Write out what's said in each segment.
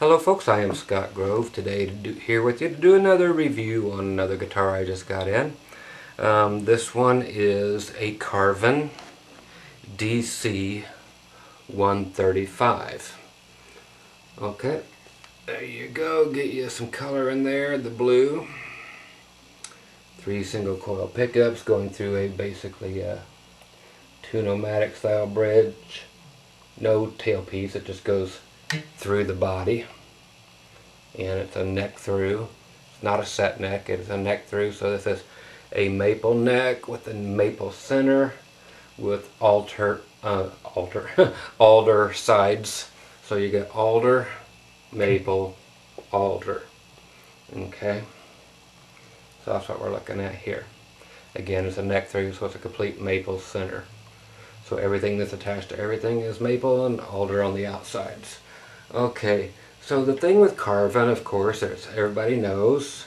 Hello folks, I am Scott Grove today here with you to do another review on another guitar I just got in. This one is a Carvin DC135. Okay, there you go, get you some color in there, the blue. 3 single coil pickups going through basically a 2-pneumatic style bridge. No tailpiece, it just goes through the body, and it's a neck through. It's not a set neck, it is a neck through. So this is a maple neck with a maple center with alder sides. So you get alder, maple, alder. Okay, so that's what we're looking at here. Again, it's a neck through, so it's a complete maple center. So everything that's attached to everything is maple and alder on the outsides. Okay, so the thing with Carvin, of course, as everybody knows,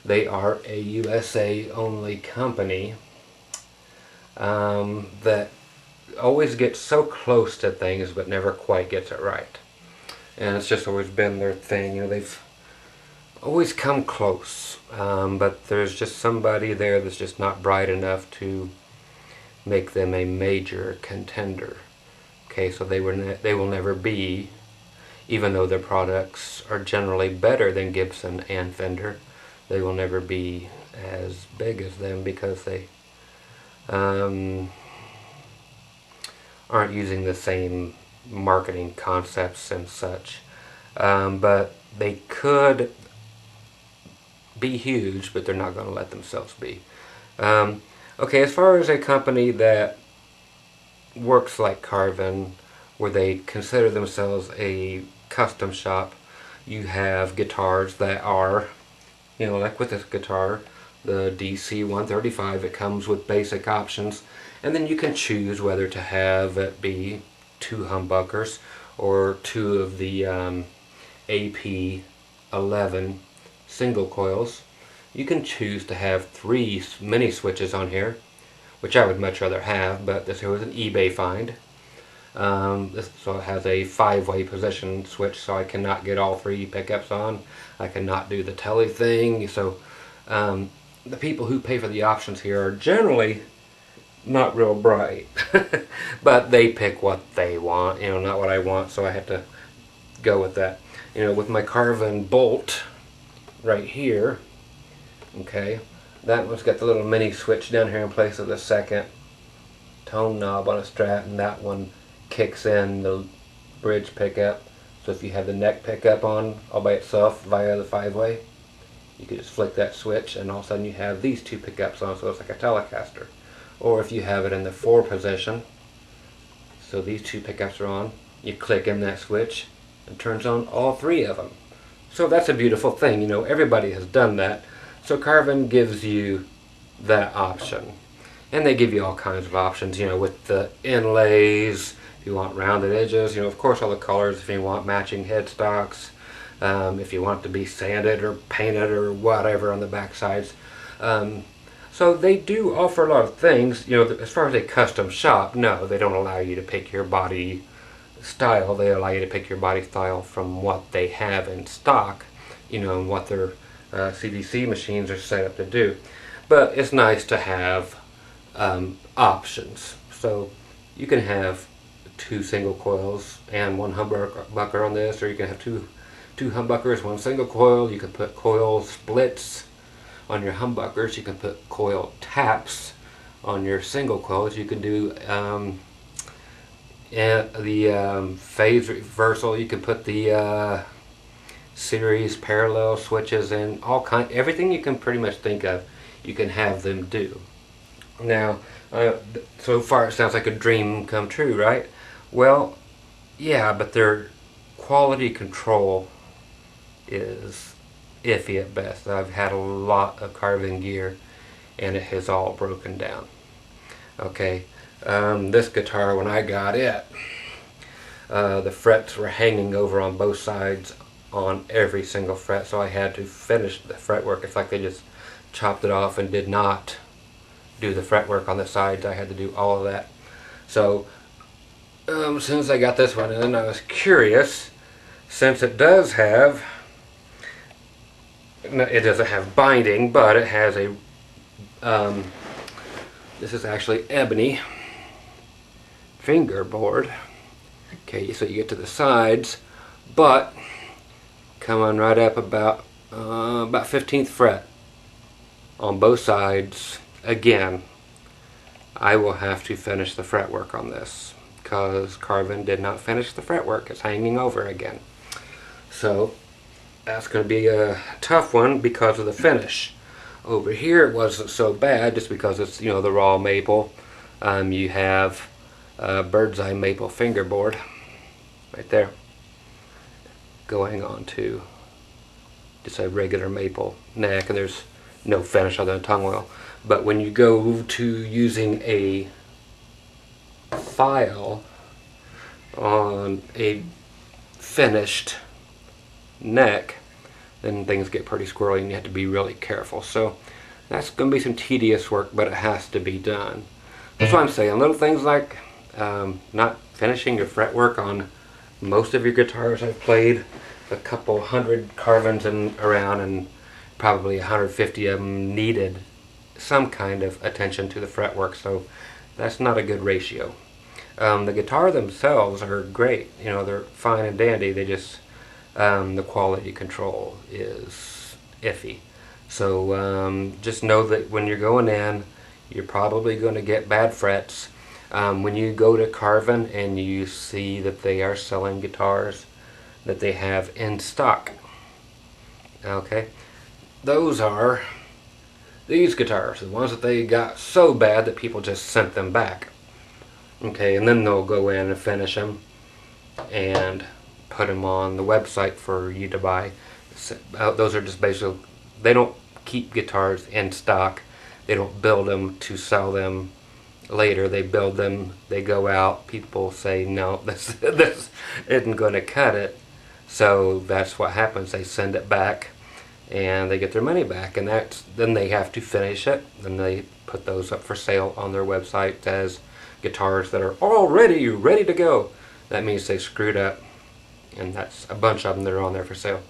they are a USA only company that always gets so close to things but never quite gets it right. And it's just always been their thing. You know, they've always come close, but there's just somebody there that's just not bright enough to make them a major contender. Okay, so they will never be, even though their products are generally better than Gibson and Fender, they will never be as big as them because they aren't using the same marketing concepts and such. But they could be huge, but they're not going to let themselves be. Okay, as far as a company that works like Carvin, where they consider themselves a custom shop, you have guitars that are, you know, like with this guitar, the DC135, it comes with basic options, and then you can choose whether to have it be 2 humbuckers or 2 of the AP11 single coils. You can choose to have 3 mini switches on here, which I would much rather have, but this here was an eBay find. So it has a 5-way position switch, so I cannot get all 3 pickups on. I cannot do the telly thing. So the people who pay for the options here are generally not real bright, but they pick what they want, you know, not what I want, so I have to go with that. You know, with my Carvin bolt right here, okay, that one's got the little mini switch down here in place of the second tone knob on a Strat, and that one kicks in the bridge pickup. So if you have the neck pickup on all by itself via the 5-way, you can just flick that switch and all of a sudden you have these 2 pickups on, so it's like a Telecaster. Or if you have it in the 4 position, so these 2 pickups are on, you click in that switch and turns on all 3 of them. So that's a beautiful thing. You know, everybody has done that. So Carvin gives you that option. And they give you all kinds of options, you know, with the inlays, if you want rounded edges, you know, of course all the colors, if you want matching headstocks, if you want it to be sanded or painted or whatever on the back sides. So they do offer a lot of things. You know, as far as a custom shop, no, they don't allow you to pick your body style. They allow you to pick your body style from what they have in stock, you know, and what their CDC machines are set up to do. But it's nice to have options. So you can have 2 single coils and 1 humbucker on this, or you can have two humbuckers, 1 single coil. You can put coil splits on your humbuckers. You can put coil taps on your single coils. You can do the phase reversal. You can put the series parallel switches in, everything you can pretty much think of, you can have them do. Now, so far it sounds like a dream come true, right? Well, yeah, but their quality control is iffy at best. I've had a lot of Carvin gear and it has all broken down. Okay, this guitar, when I got it, the frets were hanging over on both sides on every single fret, so I had to finish the fretwork. It's like they just chopped it off and did not do the fretwork on the sides. I had to do all of that. So as soon as I got this one in, I was curious since it doesn't have binding, but it has a this is actually ebony fingerboard. Okay, so you get to the sides, but coming right up about 15th fret on both sides. Again, I will have to finish the fretwork on this because Carvin did not finish the fretwork. It's hanging over again. So that's going to be a tough one because of the finish. Over here it wasn't so bad just because it's, you know, the raw maple. You have bird's eye maple fingerboard right there going on to just a regular maple neck, and there's no finish other than tongue oil. But when you go to using a file on a finished neck, then things get pretty squirrely and you have to be really careful. So that's going to be some tedious work, but it has to be done. That's what I'm saying. Little things like not finishing your fretwork on most of your guitars. I've played a couple hundred Carvins around, and probably 150 of them needed some kind of attention to the fretwork, so that's not a good ratio. The guitar themselves are great, you know, they're fine and dandy. They just the quality control is iffy. So just know that when you're going in, you're probably going to get bad frets. When you go to Carvin and you see that they are selling guitars that they have in stock, okay, those are these guitars, the ones that they got so bad that people just sent them back. Okay, and then they'll go in and finish them and put them on the website for you to buy. Those are just basically, they don't keep guitars in stock. They don't build them to sell them later. They build them, they go out, people say no, this isn't going to cut it. So that's what happens. They send it back and they get their money back, and then they have to finish it. Then they put those up for sale on their website as guitars that are already ready to go. That means they screwed up, and that's a bunch of them that are on there for sale,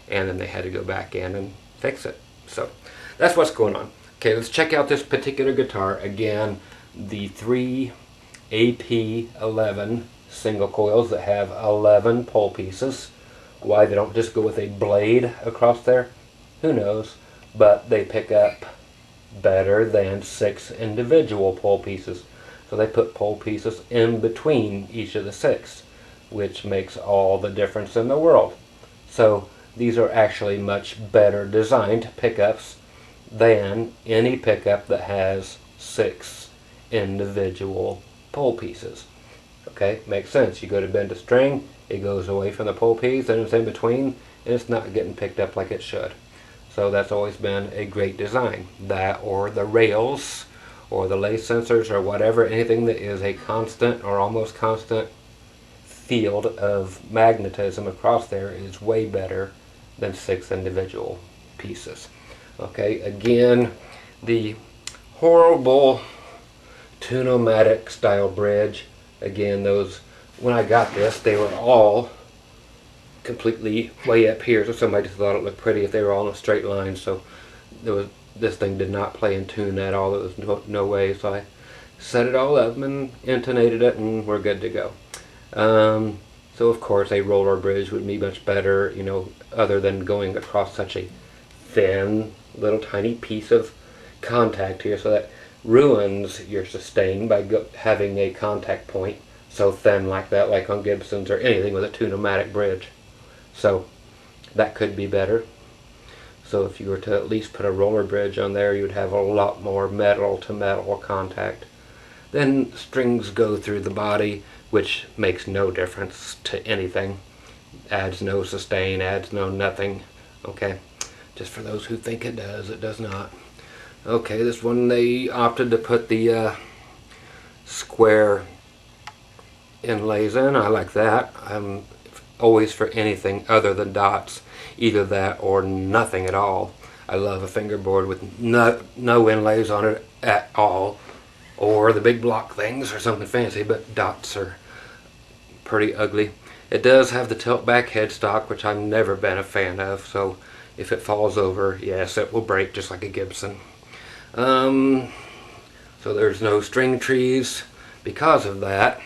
and then they had to go back in and fix it. So that's what's going on. Okay, let's check out this particular guitar. Again, the 3 AP11 single coils that have 11 pole pieces. Why they don't just go with a blade across there, who knows, but they pick up better than 6 individual pole pieces. So they put pole pieces in between each of the 6, which makes all the difference in the world. So these are actually much better designed pickups than any pickup that has 6 individual pole pieces. Okay, makes sense. You go to bend a string, it goes away from the pole piece and it's in between, and it's not getting picked up like it should. So that's always been a great design. That, or the rails, or the lace sensors, or whatever, anything that is a constant or almost constant field of magnetism across there is way better than 6 individual pieces. Okay, again, the horrible Tune-O-Matic style bridge. Again, those, when I got this, they were all completely way up here, so somebody just thought it looked pretty if they were all in a straight line. So this thing did not play in tune at all. There was no way, so I set it all up and intonated it, and we're good to go. So of course a roller bridge would be much better, you know, other than going across such a thin little tiny piece of contact here, so that ruins your sustain by having a contact point so thin like that, like on Gibson's or anything with a Tune-O-Matic bridge. So that could be better. So if you were to at least put a roller bridge on there, you'd have a lot more metal to metal contact. Then strings go through the body, which makes no difference to anything. Adds no sustain, adds no nothing. Okay, just for those who think it does not. Okay, this one they opted to put the square inlays in. I like that. I'm always for anything other than dots, either that or nothing at all. I love a fingerboard with no inlays on it at all, or the big block things or something fancy, but dots are pretty ugly. It does have the tilt back headstock, which I've never been a fan of, so if it falls over, yes, it will break just like a Gibson. So there's no string trees because of that,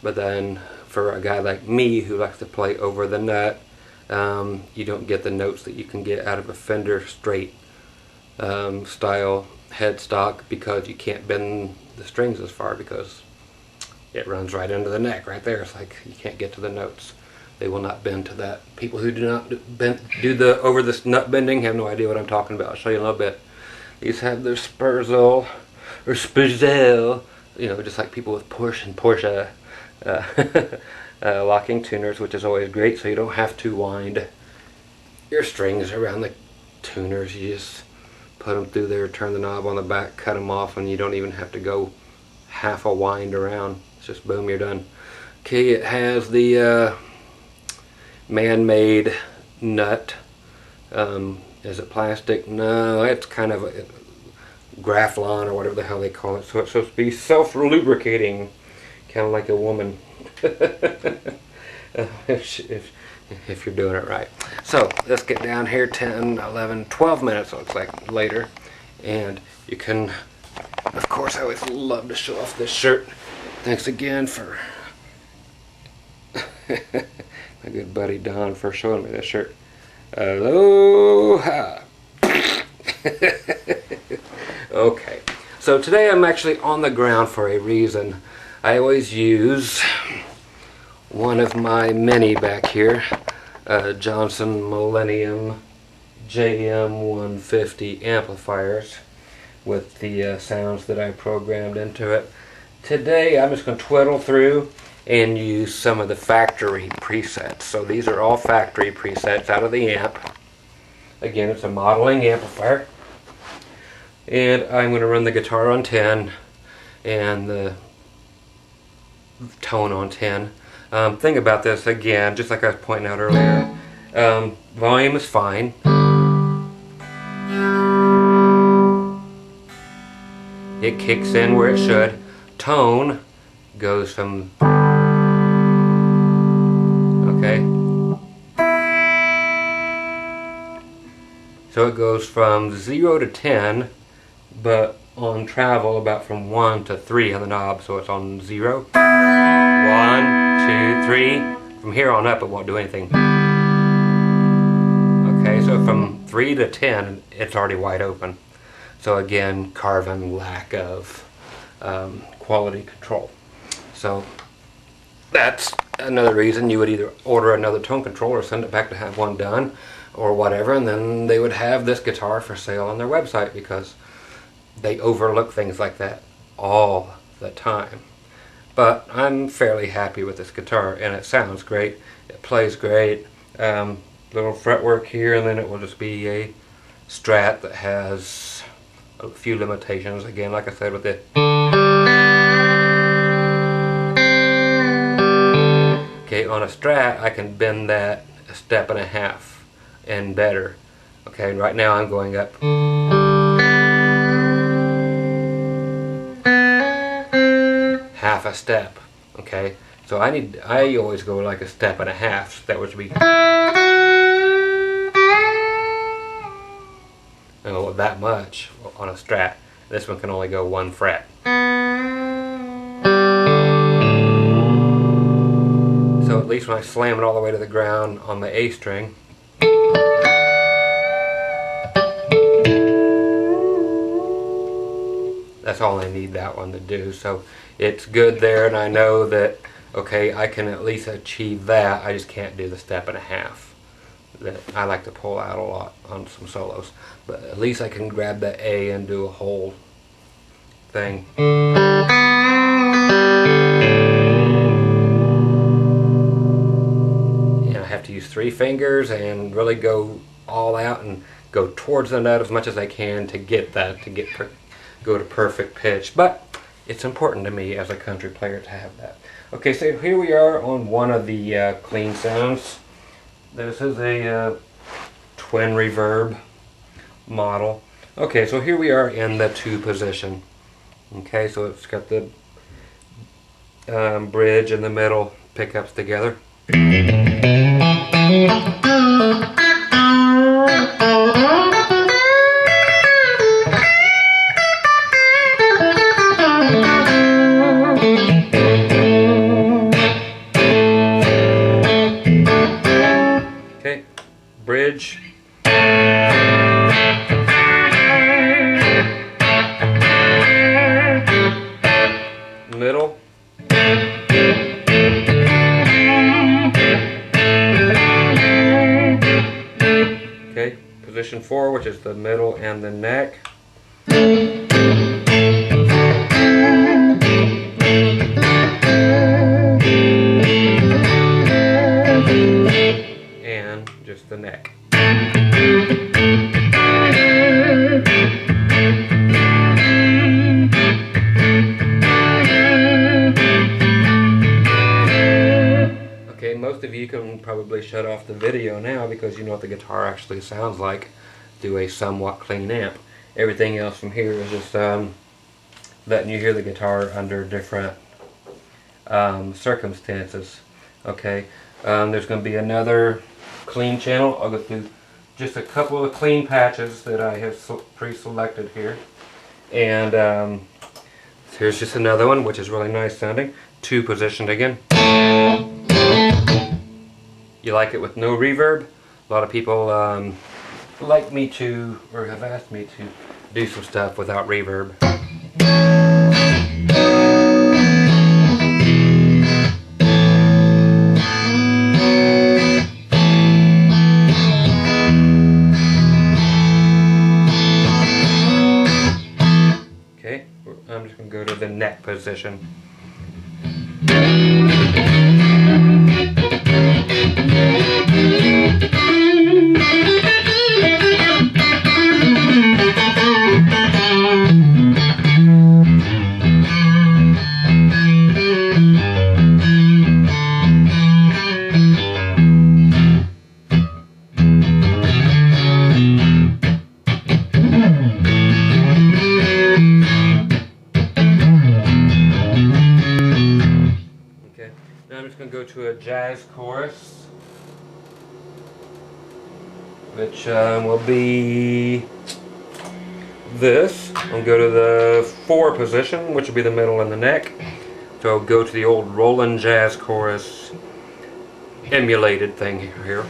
but then for a guy like me who likes to play over the nut, you don't get the notes that you can get out of a Fender straight style headstock, because you can't bend the strings as far, because it runs right into the neck right there. It's like you can't get to the notes. They will not bend to that. People who do not do the over this nut bending have no idea what I'm talking about. I'll show you in a little bit. These have their Spurzel or Spurzel, you know, just like people with Porsche and Porsche locking tuners, which is always great, so you don't have to wind your strings around the tuners. You just put them through there, turn the knob on the back, cut them off, and you don't even have to go half a wind around. It's just boom, you're done. Okay, it has the man-made nut. Is it plastic? No, it's kind of a Graflon or whatever the hell they call it. So it's supposed to be self-lubricating, kind of like a woman. if you're doing it right. So let's get down here. 10, 11, 12 minutes looks like later, and you can, of course, I always love to show off this shirt. Thanks again for my good buddy Don for showing me this shirt. Aloha. Okay, so today I'm actually on the ground for a reason. I always use one of my mini back here, Johnson Millennium JM150 amplifiers with the sounds that I programmed into it. Today I'm just going to twiddle through and use some of the factory presets. So these are all factory presets out of the amp. Again, it's a modeling amplifier. And I'm going to run the guitar on 10 and the tone on 10. Thing about this, again, just like I was pointing out earlier, volume is fine. It kicks in where it should. Tone goes from, okay, so it goes from 0 to 10, but on travel about from 1 to 3 on the knob, so it's on 0, 1, 2, 3. From here on up it won't do anything. Okay, so from 3 to 10 it's already wide open. So again, Carvin lack of quality control. So that's another reason you would either order another tone controller or send it back to have one done or whatever, and then they would have this guitar for sale on their website, because they overlook things like that all the time. But I'm fairly happy with this guitar, and it sounds great, it plays great. Little fretwork here, and then it will just be a Strat that has a few limitations, again like I said with it. Okay, on a Strat I can bend that a step and a half and better. Okay, right now I'm going up half a step. Okay, so I always go like a step and a half. So that would be that much on a Strat. This one can only go 1 fret. So at least when I slam it all the way to the ground on the A string, that's all I need that one to do. So it's good there, and I know that, okay, I can at least achieve that. I just can't do the step and a half that I like to pull out a lot on some solos. But at least I can grab the A and do a whole thing. And I have to use 3 fingers and really go all out and go towards the nut as much as I can to get that, go to perfect pitch. But it's important to me as a country player to have that. Okay, so here we are on one of the clean sounds. This is a twin reverb model. Okay, so here we are in the 2 position. Okay, so it's got the bridge in the middle, pickups together. Okay, bridge. Middle. Okay, position 4, which is the middle and the neck. And just the neck. Okay, most of you can probably shut off the video now because you know what the guitar actually sounds like through a somewhat clean amp. Everything else from here is just letting you hear the guitar under different circumstances. Okay, there's going to be another clean channel. I'll go through just a couple of clean patches that I have pre-selected here. And here's just another one, which is really nice sounding. 2 positioned again. You like it with no reverb? A lot of people like me to, or have asked me to do some stuff without reverb. Okay, I'm just going to go to the neck position. Now I'm just going to go to a jazz chorus, which will be this. I'll go to the 4 position, which will be the middle and the neck. So I'll go to the old Roland jazz chorus emulated thing here.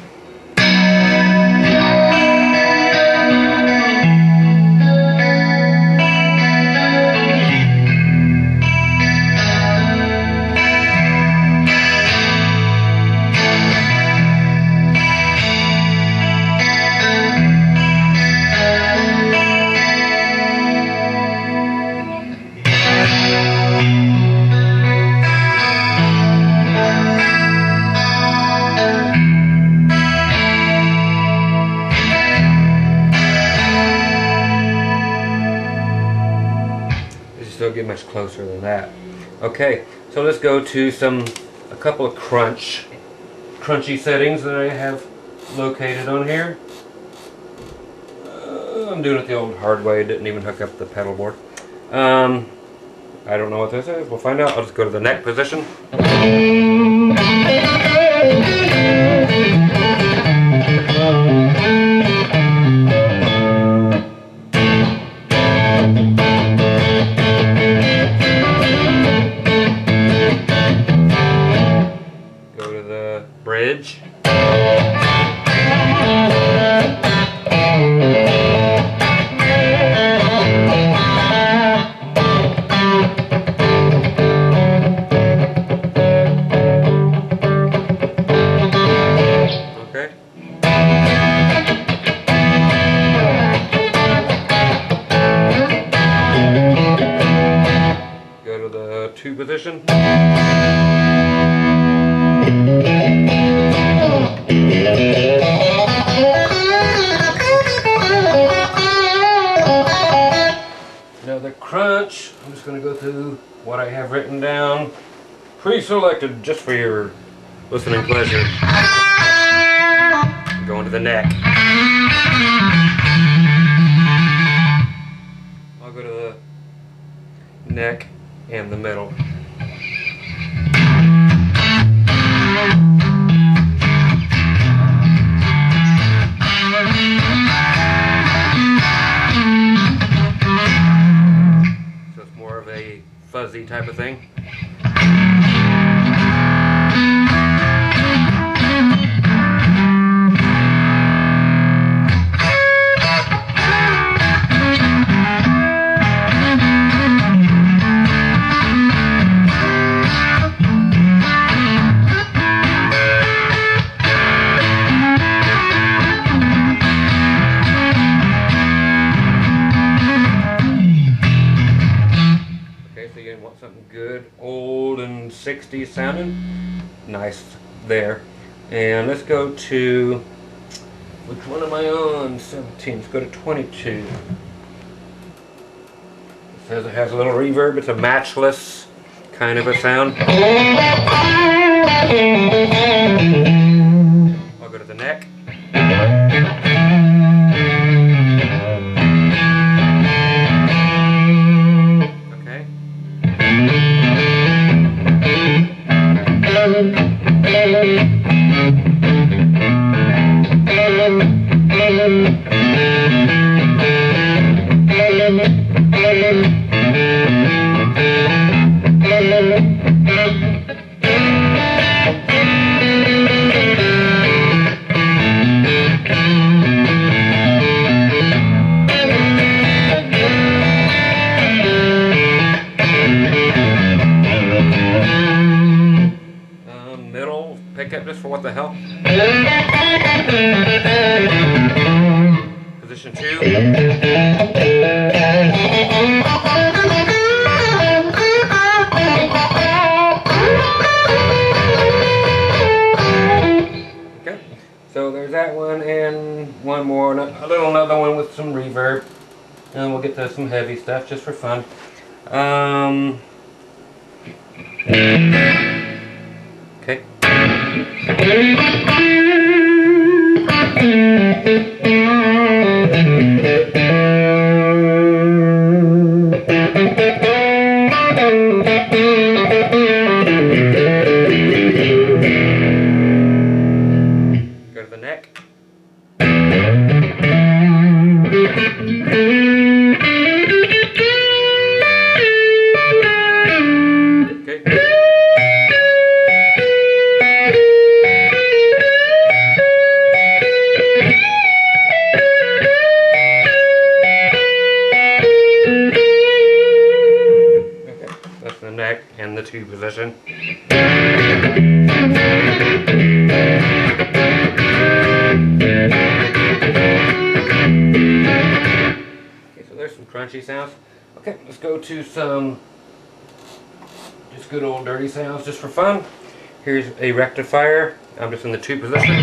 Don't get much closer than that. Okay, so let's go to a couple of crunchy settings that I have located on here. I'm doing it the old hard way. Didn't even hook up the pedal board. I don't know what this is. We'll find out. I'll just go to the neck position. Bridge. Okay. Go to the 2 position. Now the crunch, I'm just going to go through what I have written down, pre-selected just for your listening pleasure. Going to the neck. I'll go to the neck and the middle. fuzzy type of thing. Want something good, old and 60s sounding. Nice there. And let's go to, which one am I on? 17. Let's go to 22. It says it has a little reverb. It's a matchless kind of a sound. I'll go to the neck. Pickup just for what the hell. Position 2. Okay, so there's that one and one more, another one with some reverb, and we'll get to some heavy stuff just for fun. Okay. Go to the neck. Neck and the 2 position. Okay, so there's some crunchy sounds. Okay, let's go to some just good old dirty sounds just for fun. Here's a rectifier. I'm just in the 2 position.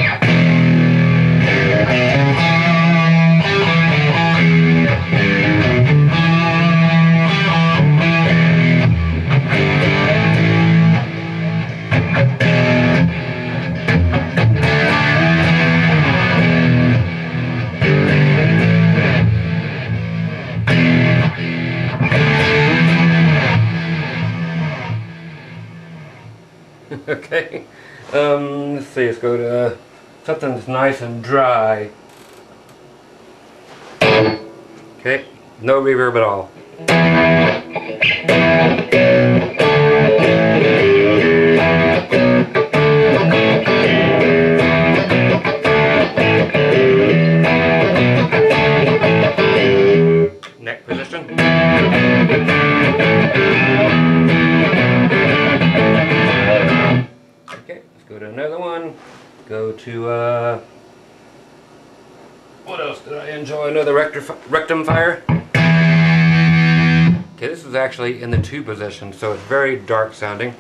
Okay, let's see, let's go to something that's nice and dry. Okay, no reverb at all. Neck position. Okay, let's go to another one. Go to, what else did I enjoy? Another rectum fire. Okay, this is actually in the 2 position, so it's very dark sounding,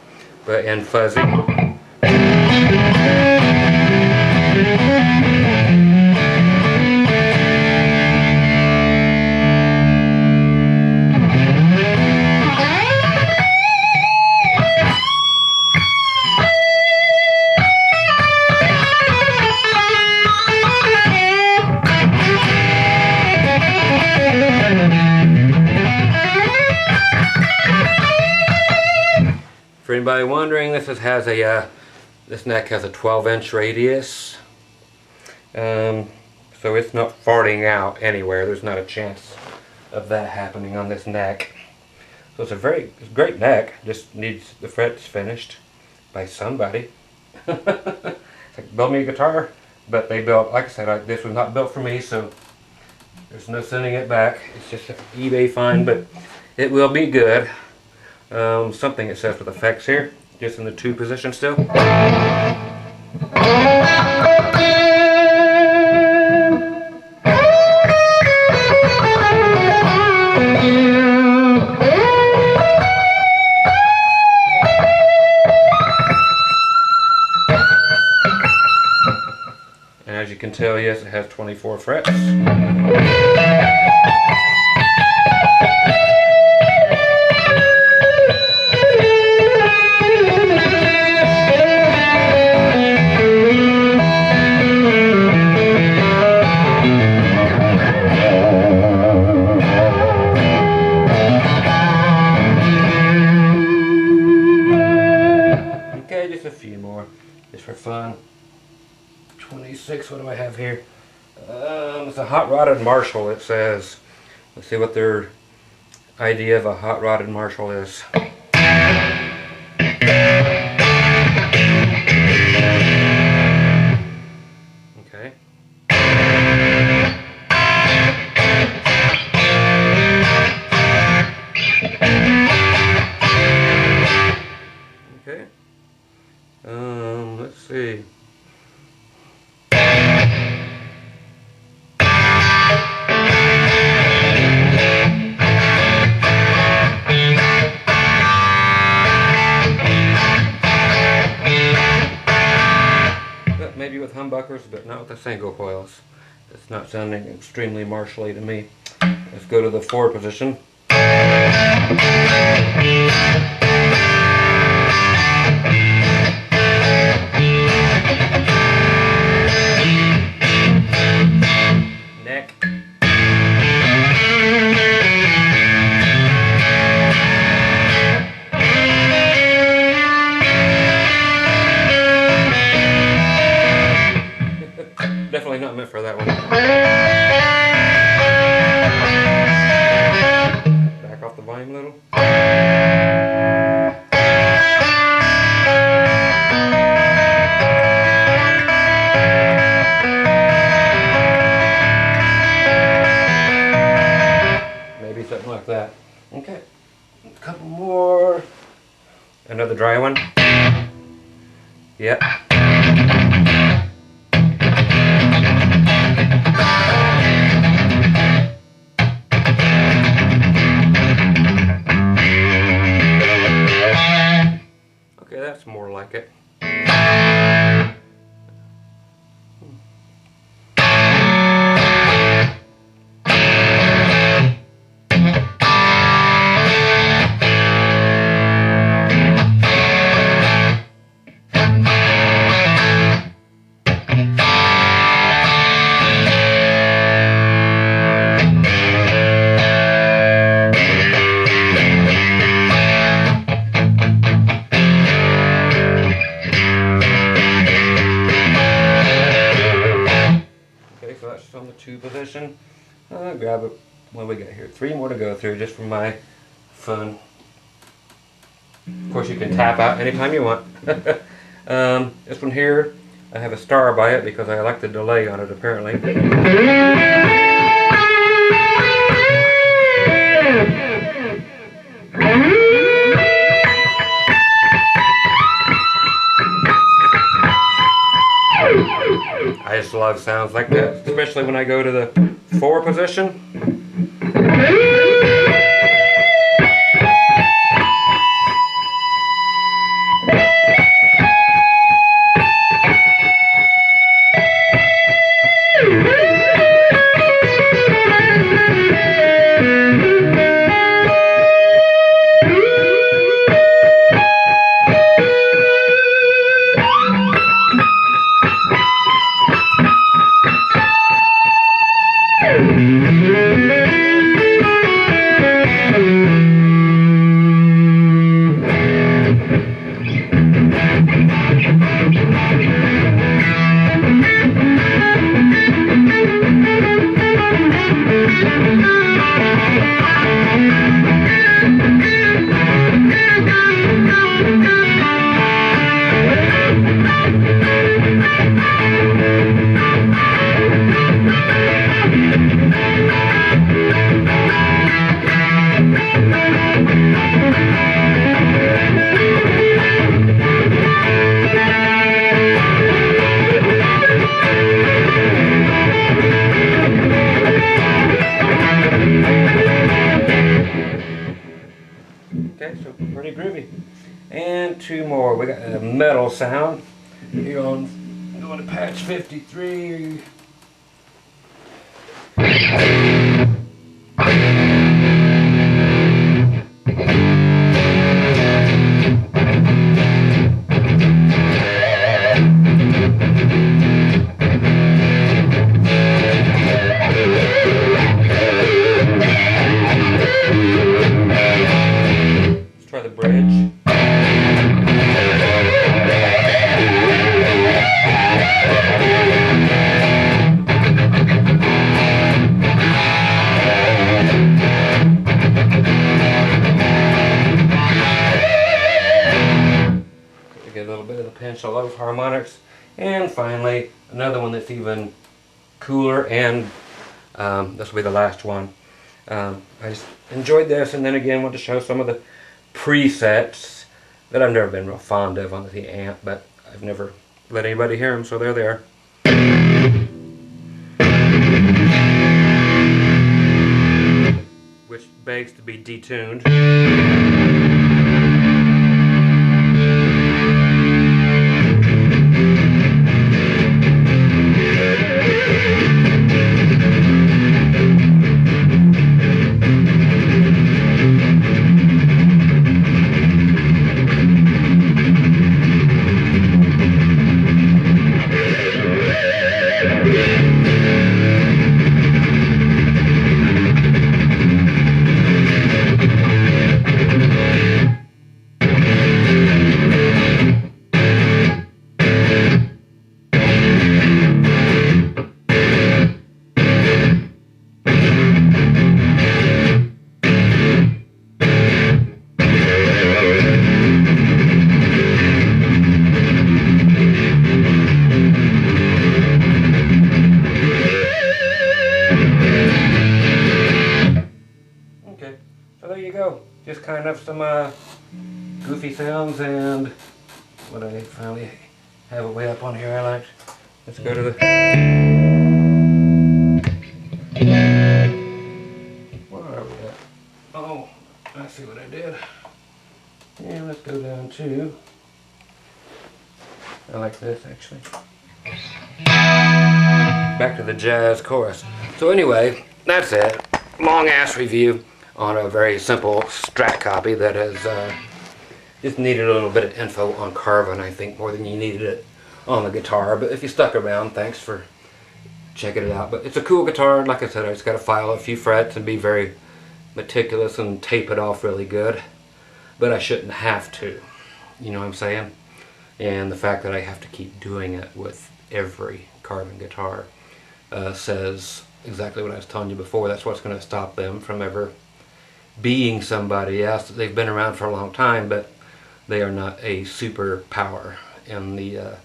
and fuzzy. For anybody wondering, this neck has a 12-inch radius, so it's not farting out anywhere. There's not a chance of that happening on this neck. So it's a great neck. Just needs the frets finished by somebody. It's like, build me a guitar, but they built, like I said, this was not built for me, so there's no sending it back. It's just an eBay find, but it will be good. Something it says with effects here, just in the 2 position still. And as you can tell, yes, it has 24 frets. Okay, just a few more, just for fun. 26, what do I have here? It's a hot rodded Marshall, it says. Let's see what their idea of a hot rodded Marshall is. Okay. Okay. Let's see. Maybe with humbuckers, but not with the single coils. It's not sounding extremely Marshall-y to me. Let's go to the 4 position. Neck. Definitely not meant for that one. Back off the volume a little. Maybe something like that. Okay, a couple more. Another dry one. Yep. That's more like it. On the 2 position. Grab it. What do we got here? 3 more to go through just for my fun. Of course, you can tap out anytime you want. This one here, I have a star by it because I like the delay on it apparently. I just love sounds like that, especially when I go to the 4 position. and two more. We got a metal sound here on going to patch 53. Try the bridge. Get a little bit of the pinch of low harmonics, and finally another one that's even cooler, and this will be the last one. I just enjoyed this, and then again want to show some of the presets that I've never been real fond of on the amp, but I've never let anybody hear them, so they're there. Which begs to be detuned. So there you go, just kind of some goofy sounds, and what I finally have it way up on here I like. Let's go to the... Where are we at? Oh, I see what I did. And let's go down to... I like this actually. Back to the jazz chorus. So anyway, that's it. Long ass review on a very simple Strat copy that has just needed a little bit of info on Carvin, I think, more than you needed it on the guitar. But if you stuck around, thanks for checking it out. But it's a cool guitar. Like I said, I just got to file a few frets and be very meticulous and tape it off really good. But I shouldn't have to, you know what I'm saying? And the fact that I have to keep doing it with every Carvin guitar says exactly what I was telling you before. That's what's going to stop them from ever being somebody else. They've been around for a long time, but they are not a superpower in the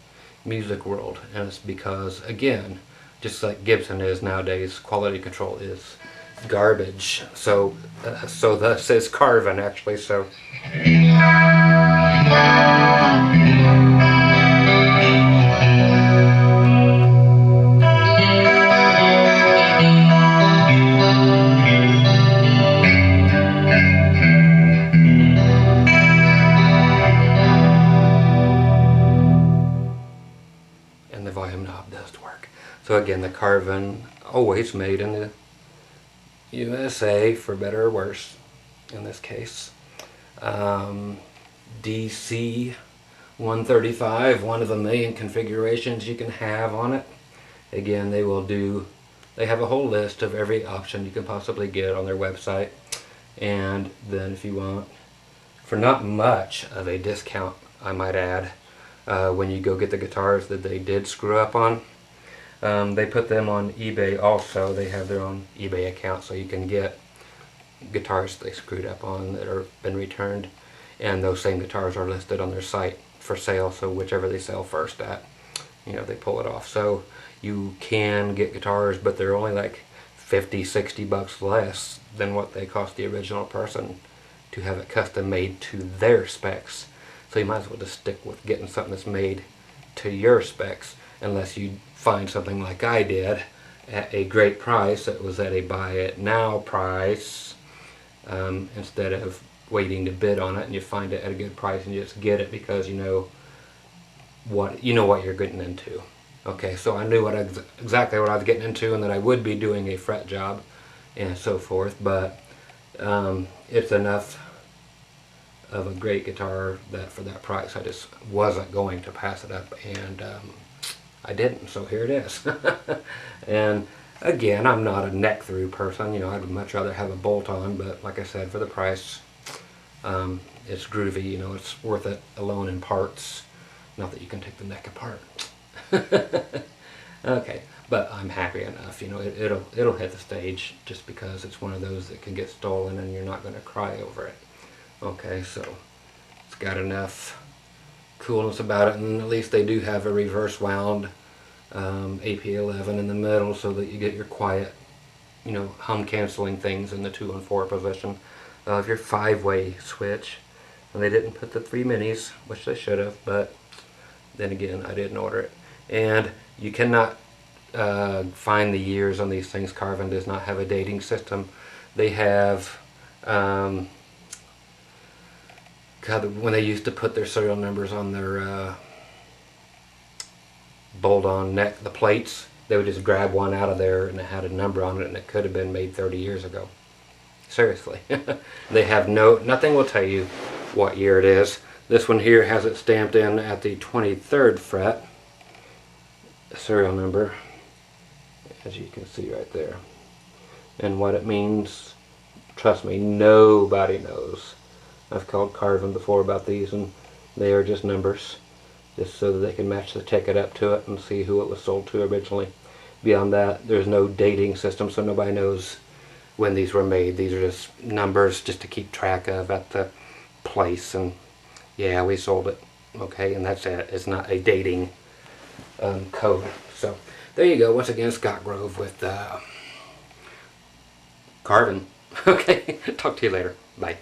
music world. And it's because, again, just like Gibson is nowadays, quality control is garbage. So thus is Carvin, actually. So and the volume knob does work. So again, the Carvin, always made in the USA, for better or worse in this case. DC135, one of a million configurations you can have on it. Again, they have a whole list of every option you can possibly get on their website. And then if you want, for not much of a discount, I might add, when you go get the guitars that they did screw up on, they put them on eBay also. They have their own eBay account, so you can get guitars they screwed up on that have been returned, and those same guitars are listed on their site for sale. So whichever they sell first at, you know, they pull it off. So you can get guitars, but they're only like 50-60 bucks less than what they cost the original person to have it custom made to their specs. So you might as well just stick with getting something that's made to your specs, unless you find something like I did at a great price that was at a buy it now price, instead of waiting to bid on it, and you find it at a good price and you just get it because you know what you're getting into. Okay, so I knew exactly what I was getting into, and that I would be doing a fret job and so forth, but it's enough of a great guitar that for that price I just wasn't going to pass it up, and I didn't, so here it is. And again, I'm not a neck through person, you know, I'd much rather have a bolt on, but like I said, for the price, it's groovy, you know, it's worth it alone in parts. Not that you can take the neck apart. Okay, but I'm happy enough, you know, it'll hit the stage just because it's one of those that can get stolen and you're not going to cry over it. Okay, so it's got enough coolness about it, and at least they do have a reverse wound AP11 in the middle so that you get your quiet, you know, hum canceling things in the 2 and 4 position of your 5-way switch. And they didn't put the 3 minis, which they should have, but then again, I didn't order it. And you cannot find the years on these things. Carvin does not have a dating system. They have when they used to put their serial numbers on their bolt-on neck, the plates, they would just grab one out of there and it had a number on it, and it could have been made 30 years ago. Seriously. They have nothing will tell you what year it is. This one here has it stamped in at the 23rd fret, serial number, as you can see right there. And what it means, trust me, nobody knows. I've called Carvin before about these, and they are just numbers, just so that they can match the ticket up to it and see who it was sold to originally. Beyond that, there's no dating system, so nobody knows when these were made. These are just numbers just to keep track of at the place, and yeah, we sold it, okay, and that's it. It's not a dating code. So there you go. Once again, Scott Grove with Carvin. Okay, talk to you later. Bye.